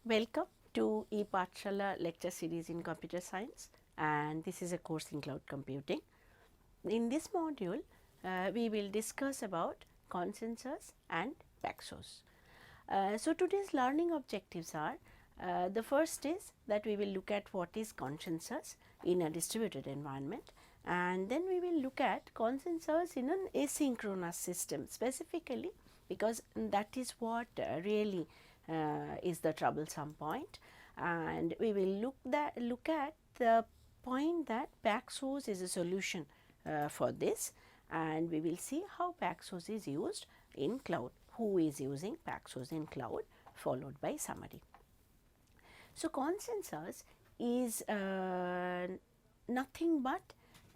Welcome to ePathshala lecture series in computer science, and this is a course in cloud computing. In this module, we will discuss about consensus and Paxos. So, today's learning objectives are the first is that we will look at what is consensus in a distributed environment, and then we will look at consensus in an asynchronous system specifically, because that is what really is the troublesome point, and we will look at the point that Paxos is a solution for this, and we will see how Paxos is used in cloud, who is using Paxos in cloud, followed by summary. So, consensus is nothing but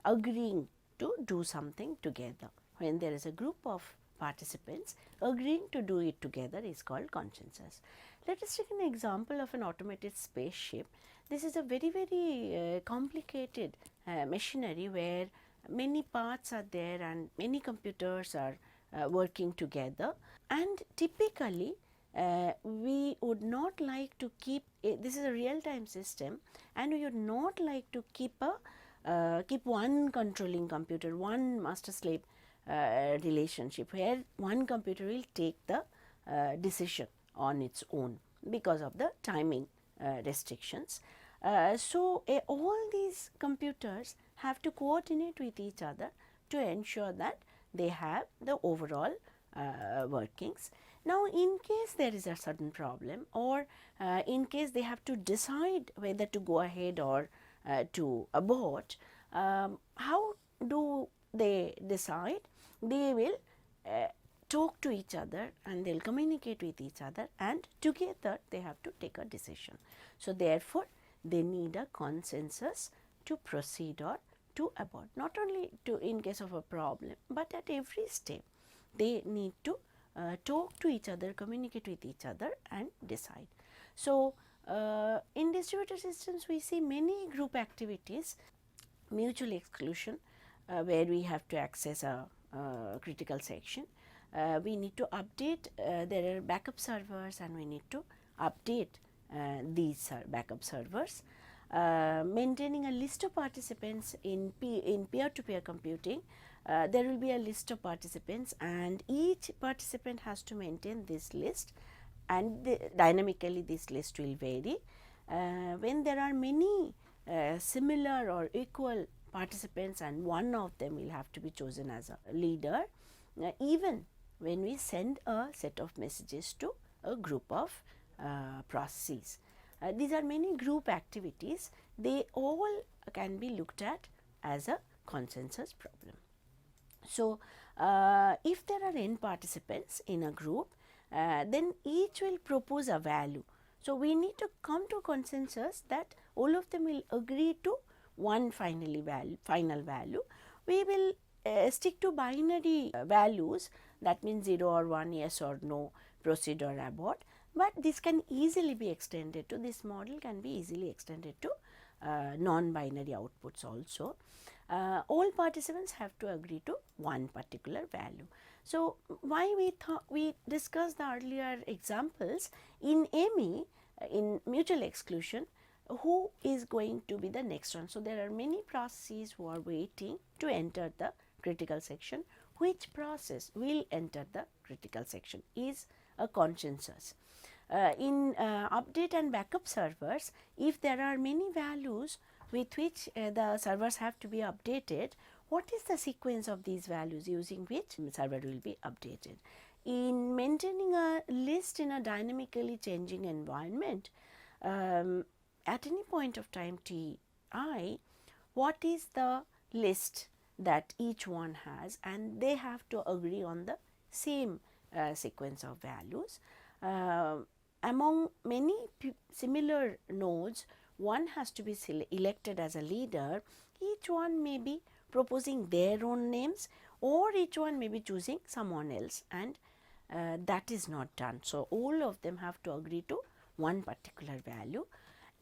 agreeing to do something together. When there is a group of participants, agreeing to do it together is called consensus. Let us take an example of an automated spaceship. This is a very complicated machinery where many parts are there and many computers are working together, and typically we would not like to keep this is a real time system, and we would not like to keep one controlling computer, one master slave relationship where one computer will take the decision on its own because of the timing restrictions. So, all these computers have to coordinate with each other to ensure that they have the overall workings. Now, in case there is a certain problem, or in case they have to decide whether to go ahead or to abort, how do they decide? They will talk to each other and they will communicate with each other, and together they have to take a decision. So, therefore, they need a consensus to proceed or to abort, not only to in case of a problem, but at every step they need to talk to each other, communicate with each other and decide. So, in distributed systems we see many group activities, mutual exclusion where we have to access a critical section. We need to update, there are backup servers and we need to update these backup servers. Maintaining a list of participants in peer-to-peer computing, there will be a list of participants and each participant has to maintain this list, and dynamically this list will vary. When there are many similar or equal participants and one of them will have to be chosen as a leader, even when we send a set of messages to a group of processes. These are many group activities, they all can be looked at as a consensus problem. So, if there are n participants in a group, then each will propose a value. So, we need to come to consensus that all of them will agree to one final value. We will stick to binary values, that means 0 or 1, yes or no, proceed or abort, but this can easily be extended to, this model can be easily extended to non-binary outputs also. All participants have to agree to one particular value. So, why we discussed the earlier examples in ME, in mutual exclusion, who is going to be the next one. So, there are many processes who are waiting to enter the critical section. Which process will enter the critical section is a consensus. In update and backup servers, if there are many values with which the servers have to be updated, what is the sequence of these values using which server will be updated? In maintaining a list in a dynamically changing environment, at any point of time t I, what is the list that each one has, and they have to agree on the same sequence of values. Among many similar nodes, one has to be elected as a leader. Each one may be proposing their own names, or each one may be choosing someone else, and that is not done. So, all of them have to agree to one particular value.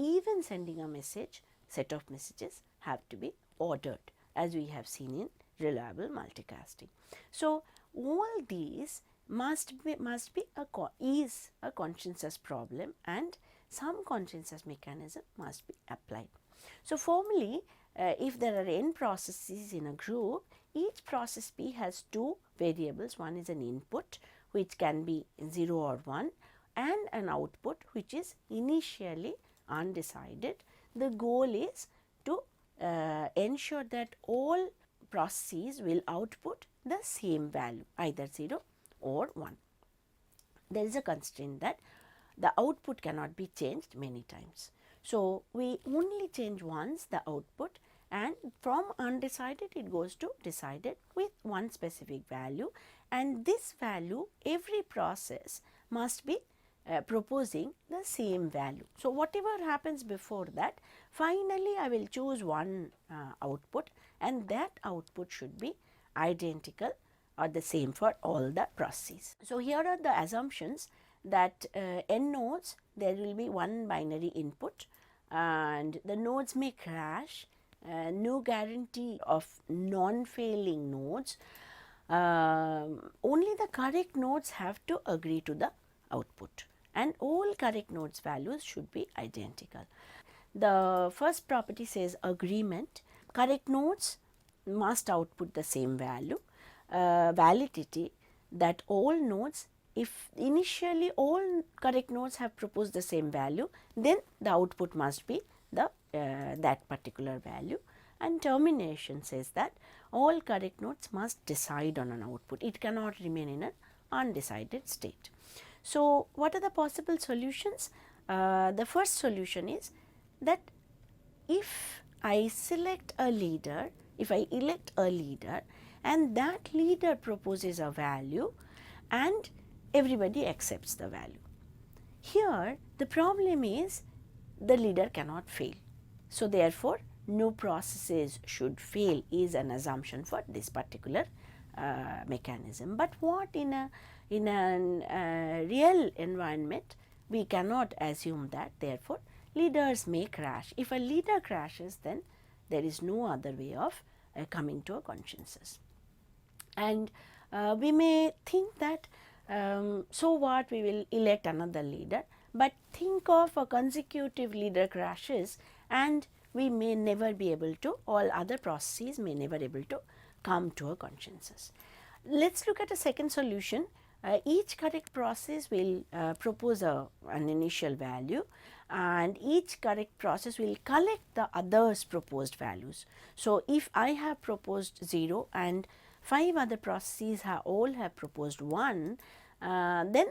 Even sending a message, set of messages have to be ordered, as we have seen in reliable multicasting. So, all these must be is a consensus problem, and some consensus mechanism must be applied. So, formally, if there are n processes in a group, each process P has two variables. One is an input which can be 0 or 1 and an output which is initially undecided. The goal is to ensure that all processes will output the same value, either 0 or 1. There is a constraint that the output cannot be changed many times. So, we only change once the output, and from undecided it goes to decided with one specific value, and this value every process must be proposing the same value. So, whatever happens before that, finally I will choose one output, and that output should be identical or the same for all the processes. So, here are the assumptions that n nodes there will be one binary input and the nodes may crash, no guarantee of non-failing nodes, only the correct nodes have to agree to the output and all correct nodes values should be identical. The first property says agreement, correct nodes must output the same value, validity, that all nodes, if initially all correct nodes have proposed the same value, then the output must be the that particular value, and termination says that all correct nodes must decide on an output. It cannot remain in an undecided state. So, what are the possible solutions? The first solution is that if I select a leader, if I elect a leader and that leader proposes a value and everybody accepts the value. Here the problem is the leader cannot fail. So, therefore, no processes should fail is an assumption for this particular mechanism. But what in a real environment we cannot assume that, therefore, leaders may crash. If a leader crashes, then there is no other way of coming to a consensus. And we may think that so what, we will elect another leader, but think of a consecutive leader crashes and we may never be able to, all other processes may never able to come to a consensus. Let us look at a second solution. Each correct process will propose an initial value and each correct process will collect the others proposed values. So, if I have proposed 0 and 5 other processes all have proposed 1, then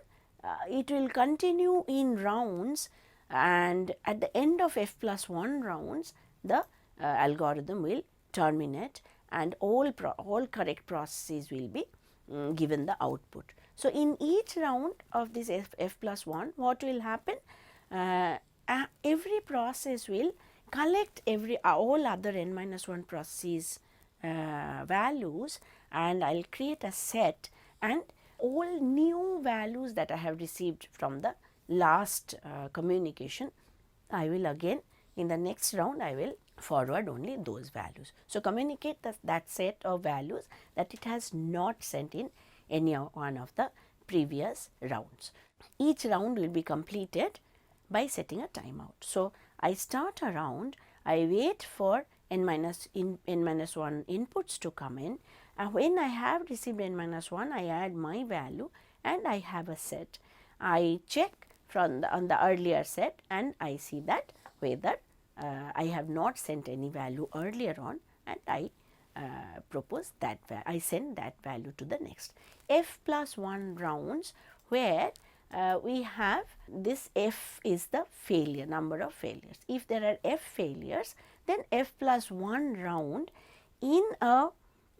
it will continue in rounds, and at the end of f plus 1 rounds the algorithm will terminate and all correct processes will be given the output. So, in each round of this f plus 1, what will happen? Every process will collect all other n minus 1 processes values, and I will create a set, and all new values that I have received from the last communication, I will again in the next round I will forward only those values. So, communicate that set of values that it has not sent in any one of the previous rounds. Each round will be completed by setting a timeout. So, I start a round, I wait for n minus 1 inputs to come in, and when I have received n minus 1, I add my value and I have a set. I check from on the earlier set and I see that whether I have not sent any value earlier on, and I propose that I send that value to the next f plus 1 rounds, where we have this f is the failure, number of failures. If there are f failures, then f plus 1 round in a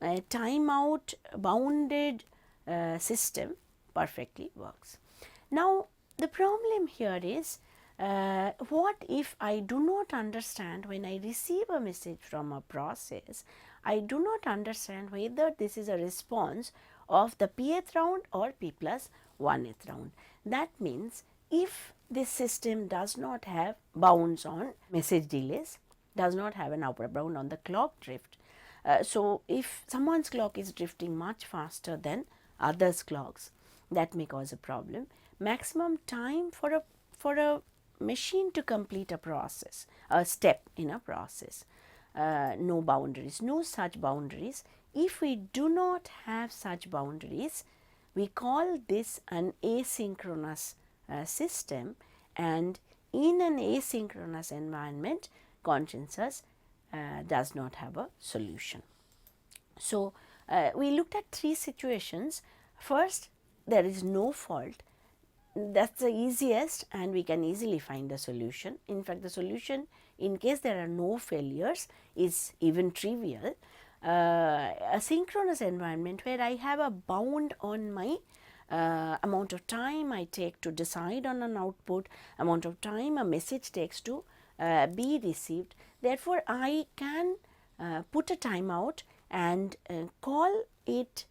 timeout bounded system perfectly works. Now, the problem here is what if I do not understand, when I receive a message from a process, I do not understand whether this is a response of the pth round or p plus 1th round. That means, if this system does not have bounds on message delays, does not have an upper bound on the clock drift. So, if someone's clock is drifting much faster than others' clocks, that may cause a problem. Maximum time for a machine to complete a process, a step in a process. No boundaries, no such boundaries. If we do not have such boundaries, we call this an asynchronous system, and in an asynchronous environment, consciousness does not have a solution. So, we looked at three situations. First, there is no fault. That is the easiest, and we can easily find a solution. In fact, the solution in case there are no failures is even trivial. A synchronous environment where I have a bound on my amount of time I take to decide on an output, amount of time a message takes to be received. Therefore, I can put a timeout and call it,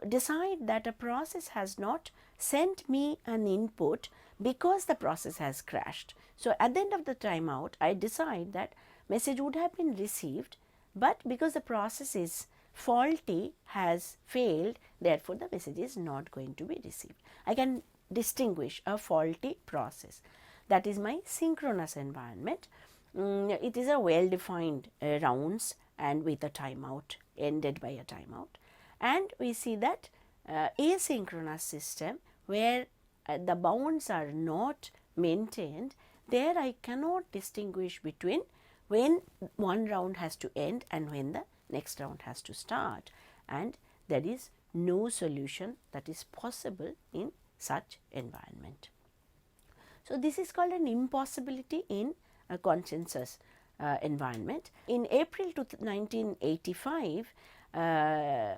decide that a process has not sent me an input because the process has crashed. So, at the end of the timeout, I decide that message would have been received, but because the process is faulty, has failed, therefore, the message is not going to be received. I can distinguish a faulty process. That is my synchronous environment. It is a well defined rounds and with a timeout, ended by a timeout. And we see that asynchronous system where the bounds are not maintained, there I cannot distinguish between when one round has to end and when the next round has to start, and there is no solution that is possible in such environment. So, this is called an impossibility in a consensus environment. In April 1985,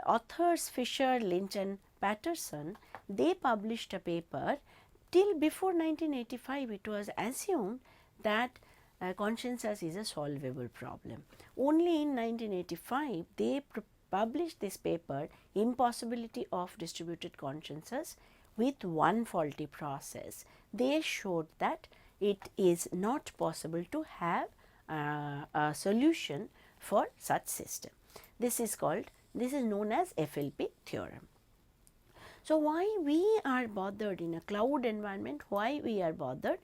authors Fisher, Lynch and Patterson, they published a paper. Till before 1985, it was assumed that consciousness is a solvable problem. Only in 1985, they published this paper, Impossibility of Distributed Consciousness with one faulty process. They showed that it is not possible to have a solution for such system. This is known as FLP theorem. So, why we are bothered in a cloud environment? Why we are bothered?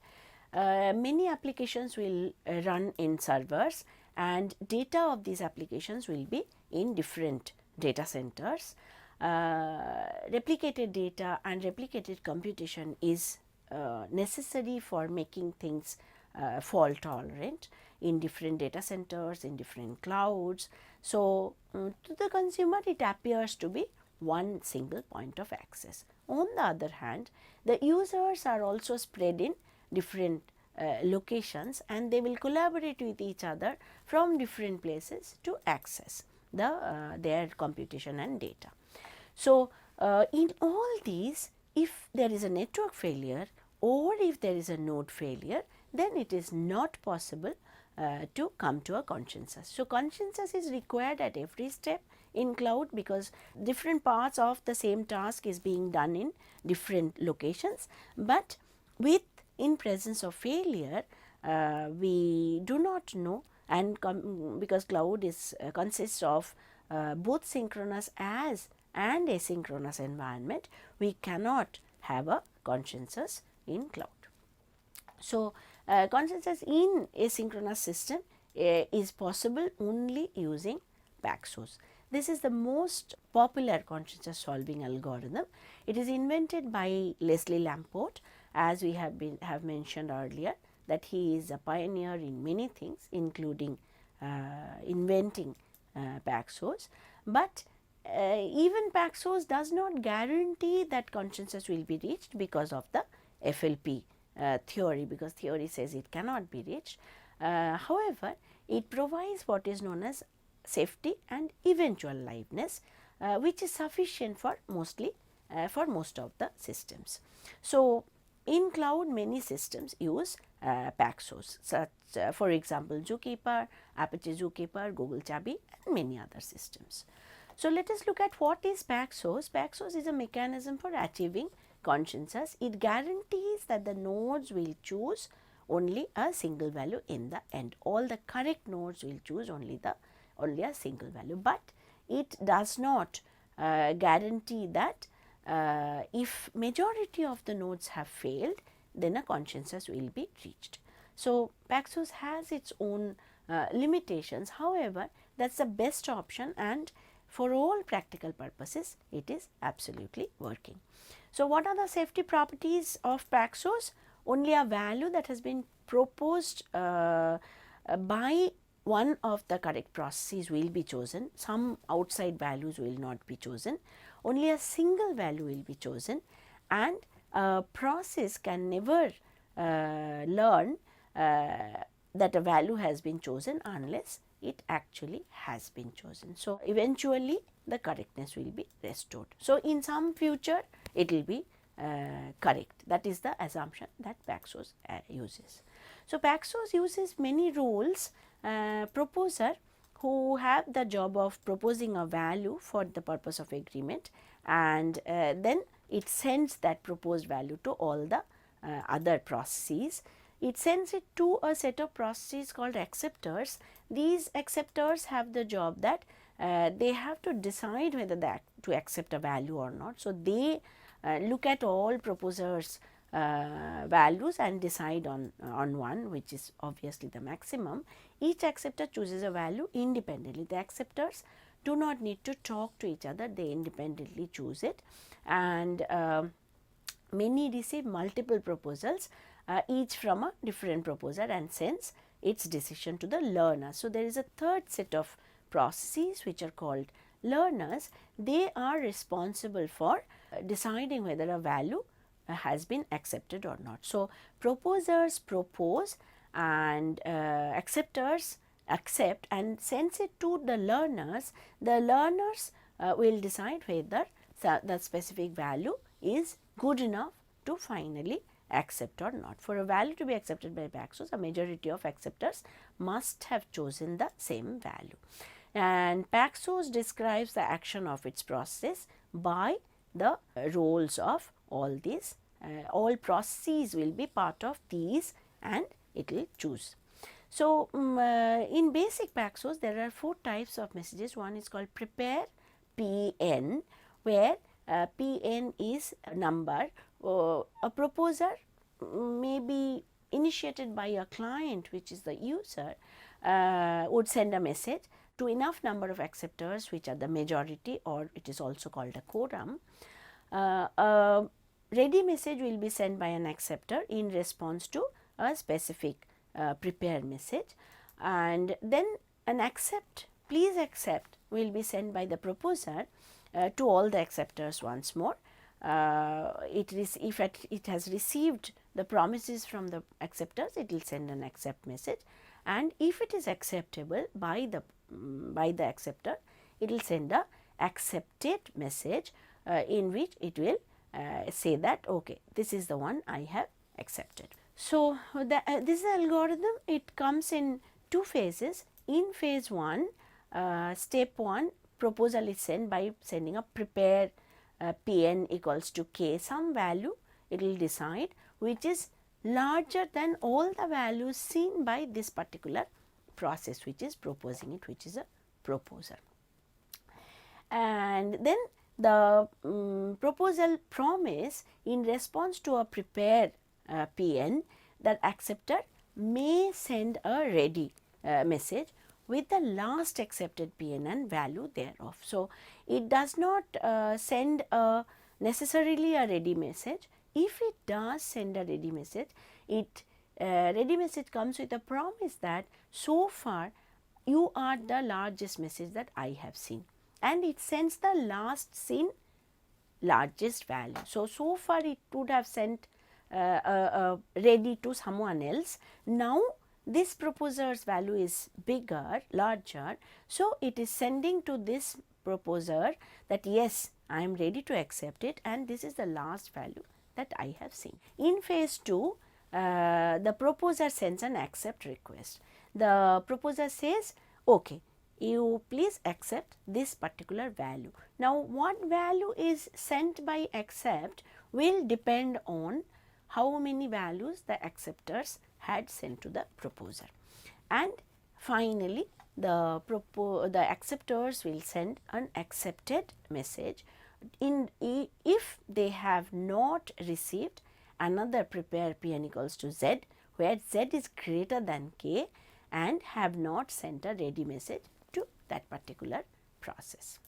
Many applications will run in servers, and data of these applications will be in different data centers. Replicated data and replicated computation is necessary for making things fault tolerant in different data centers, in different clouds. So, to the consumer it appears to be one single point of access. On the other hand, the users are also spread in different locations, and they will collaborate with each other from different places to access their computation and data. So, in all these, if there is a network failure or if there is a node failure, then it is not possible to come to a consensus. So, consensus is required at every step in cloud, because different parts of the same task is being done in different locations, but with in presence of failure, we do not know, and because cloud is consists of both synchronous and asynchronous environment, we cannot have a consensus in cloud. So, consensus in asynchronous system is possible only using Paxos. This is the most popular consensus solving algorithm. It is invented by Leslie Lamport, as we have mentioned earlier, that he is a pioneer in many things, including inventing Paxos. But even Paxos does not guarantee that consensus will be reached because of the FLP theory, because theory says it cannot be reached. However, it provides what is known as safety and eventual liveness, which is sufficient for most of the systems. So, in cloud many systems use Paxos, such for example Zookeeper, Apache Zookeeper, Google Chubby and many other systems. So, let us look at what is Paxos. Paxos is a mechanism for achieving consensus. It guarantees that the nodes will choose only a single value in the end. All the correct nodes will choose only a single value, but it does not guarantee that if majority of the nodes have failed, then a consensus will be reached. So, Paxos has its own limitations, however, that is the best option, and for all practical purposes it is absolutely working. So, what are the safety properties of Paxos? Only a value that has been proposed by one of the correct processes will be chosen, some outside values will not be chosen, only a single value will be chosen, and a process can never learn that a value has been chosen unless it actually has been chosen. So, eventually the correctness will be restored. So, in some future it will be correct, that is the assumption that Paxos uses. So, Paxos uses many rules. Proposer who have the job of proposing a value for the purpose of agreement, and then it sends that proposed value to all the other processes. It sends it to a set of processes called acceptors. These acceptors have the job that they have to decide whether to accept a value or not. So, they look at all proposers values and decide on one, which is obviously the maximum. Each acceptor chooses a value independently. The acceptors do not need to talk to each other, they independently choose it, and many receive multiple proposals, each from a different proposer, and sends its decision to the learner. So, there is a third set of processes which are called learners. They are responsible for deciding whether a value has been accepted or not. So, proposers propose and acceptors accept and sends it to the learners. The learners will decide whether the specific value is good enough to finally accept or not. For a value to be accepted by Paxos, a majority of acceptors must have chosen the same value. And Paxos describes the action of its process by the roles of all these. All processes will be part of these and it will choose. So, in basic Paxos there are 4 types of messages. One is called prepare PN, where PN is a number. A proposer may be initiated by a client, which is the user, would send a message to enough number of acceptors, which are the majority, or it is also called a quorum. A ready message will be sent by an acceptor in response to a specific prepare message, and then an accept, please accept, will be sent by the proposer to all the acceptors once more. If it has received the promises from the acceptors, it will send an accept message, and if it is acceptable by the acceptor, it will send a accepted message in which it will say that okay, this is the one I have accepted. So, this algorithm, it comes in 2 phases. In phase 1, step 1, proposal is sent by sending a prepare Pn equals to k, some value it will decide which is larger than all the values seen by this particular process which is proposing it, which is a proposer. And then the proposal promise in response to a prepare Pn, that acceptor may send a ready message with the last accepted Pn and value thereof. So, it does not send necessarily a ready message. If it does send a ready message, ready message comes with a promise that so far you are the largest message that I have seen, and it sends the last seen largest value. So far it would have sent ready to someone else. Now, this proposer's value is bigger, larger. So, it is sending to this proposer that yes, I am ready to accept it, and this is the last value that I have seen. In phase 2, the proposer sends an accept request. The proposer says, okay, you please accept this particular value. Now, what value is sent by accept will depend on how many values the acceptors had sent to the proposer. And finally, the acceptors will send an accepted message if they have not received another prepare Pn equals to Z, where Z is greater than K and have not sent a ready message to that particular process.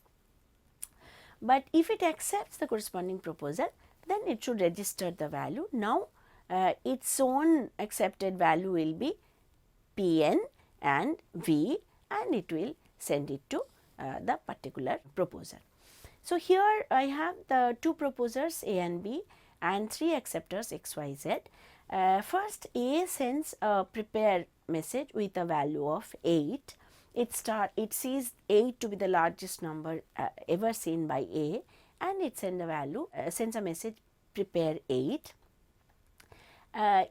But if it accepts the corresponding proposal, then it should register the value. Now, its own accepted value will be Pn and V, and it will send it to the particular proposer. So, here I have the two proposers A and B and three acceptors X, Y, Z. First, A sends a prepare message with a value of 8. It sees 8 to be the largest number ever seen by A, and it sends a message prepare 8.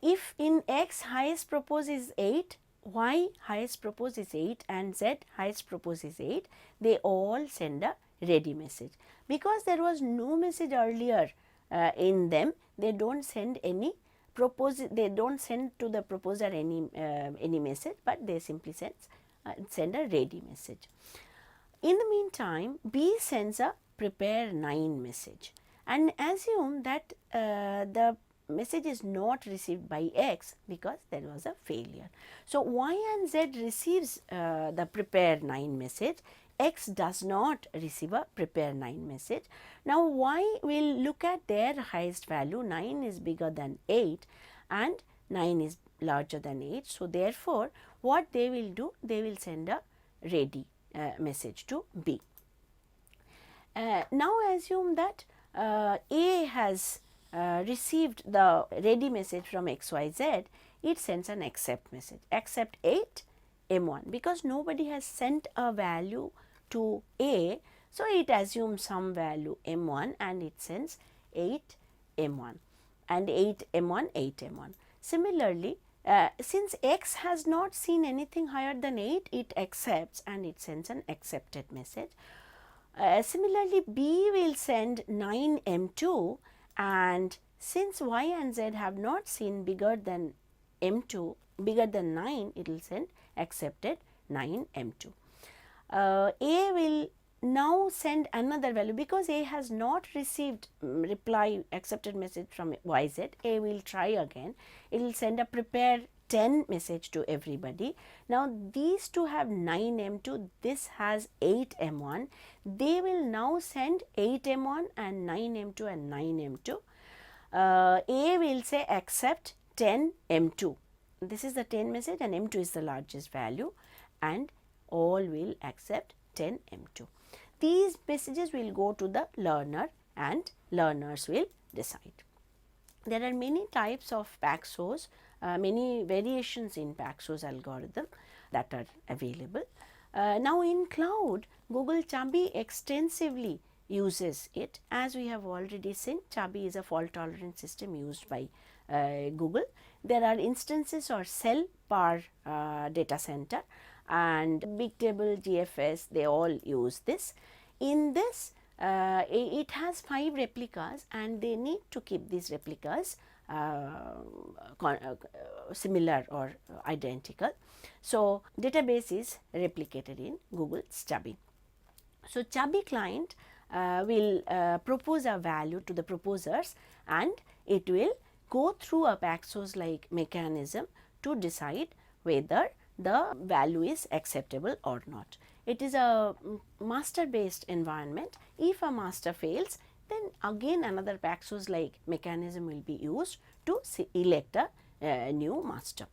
If in X highest propose is 8, Y highest propose is 8 and Z highest propose is 8, they all send a ready message. Because there was no message earlier in them, they don't send any they don't send to the proposer any message, but they simply send a ready message. In the meantime, B sends a prepare 9 message, and assume that the message is not received by X because there was a failure. So, Y and Z receives the prepare 9 message, X does not receive a prepare 9 message. Now, Y will look at their highest value, 9 is bigger than 8 and 9 is larger than 8. So, therefore, what they will do, they will send a ready message to B. Now, assume that A has received the ready message from XYZ, it sends an accept message, accept 8 M1, because nobody has sent a value to A. So, it assumes some value M1 and it sends 8 M1 and 8 M1, 8 M1. Similarly, since X has not seen anything higher than 8, it accepts and it sends an accepted message. Similarly, B will send 9 M2, and since Y and Z have not seen bigger than M2, bigger than 9, it will send accepted 9 M2. A will now send another value, because A has not received reply accepted message from YZ. A will try again. It will send a prepare 10 message to everybody. Now, these two have 9 M2, this has 8 M1. They will now send 8 M1 and 9 M2 and 9 M2. A will say accept 10 M2. This is the 10 message and M2 is the largest value, and all will accept 10 M2. These messages will go to the learner and learners will decide. There are many types of Paxos, many variations in Paxos algorithm that are available. Now, in cloud, Google Chubby extensively uses it. As we have already seen, Chubby is a fault tolerant system used by Google. There are instances or cell per data center, and Bigtable, GFS, they all use this. In this, it has 5 replicas, and they need to keep these replicas similar or identical. So, database is replicated in Google's Chubby. So, Chubby client will propose a value to the proposers, and it will go through a Paxos like mechanism to decide whether the value is acceptable or not. It is a master based environment. If a master fails, then again another Paxos like mechanism will be used to elect a new master.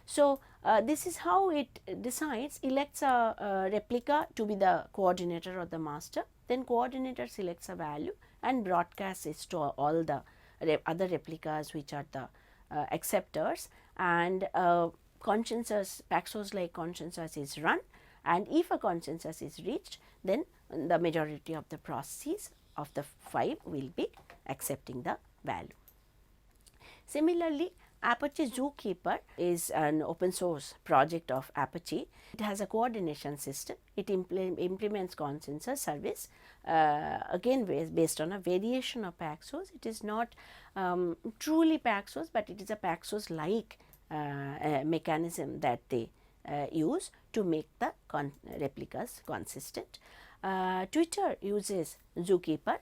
So, this is how it decides, elects a replica to be the coordinator or the master, then coordinator selects a value and broadcasts it to all the other replicas which are the acceptors, and consensus, Paxos like consensus is run, and if a consensus is reached, then the majority of the processes of the 5 will be accepting the value. Similarly, Apache Zookeeper is an open source project of Apache. It has a coordination system. It implements consensus service, again based on a variation of Paxos. It is not truly Paxos, but it is a Paxos like mechanism that they use to make the replicas consistent. Twitter uses Zookeeper.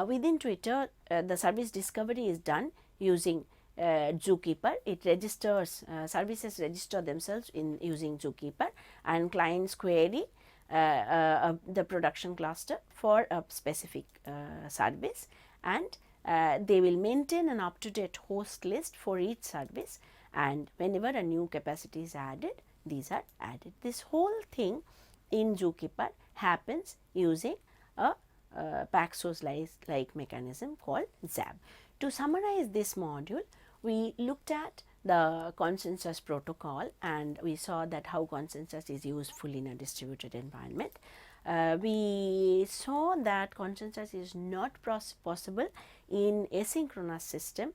Within Twitter, the service discovery is done using Zookeeper. It registers, services register themselves in using Zookeeper, and clients query the production cluster for a specific service, and they will maintain an up-to-date host list for each service, and whenever a new capacity is added, these are added. This whole thing in Zookeeper happens using a Paxos like mechanism called ZAB. To summarize this module, we looked at the consensus protocol, and we saw that how consensus is useful in a distributed environment. We saw that consensus is not possible in asynchronous system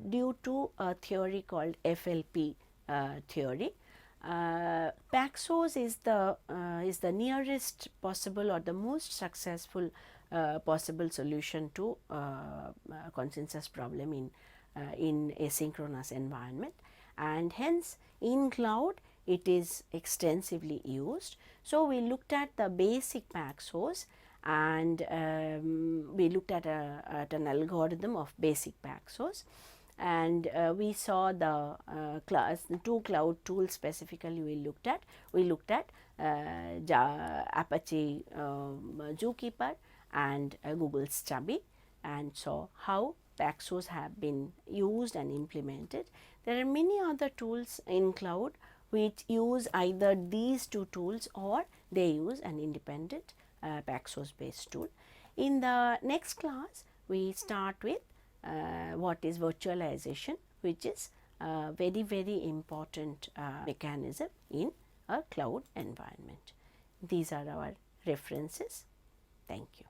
due to a theory called FLP theory. Paxos is the nearest possible or the most successful possible solution to consensus problem in asynchronous environment, and hence in cloud it is extensively used. So, we looked at the basic Paxos, and we looked at an algorithm of basic Paxos, and we saw the two cloud tools specifically we looked at. We looked at Apache Zookeeper and Google Stubby, and saw how Paxos have been used and implemented. There are many other tools in cloud which use either these two tools or they use an independent Paxos based tool. In the next class, we start with what is virtualization, which is a very important mechanism in a cloud environment. These are our references. Thank you.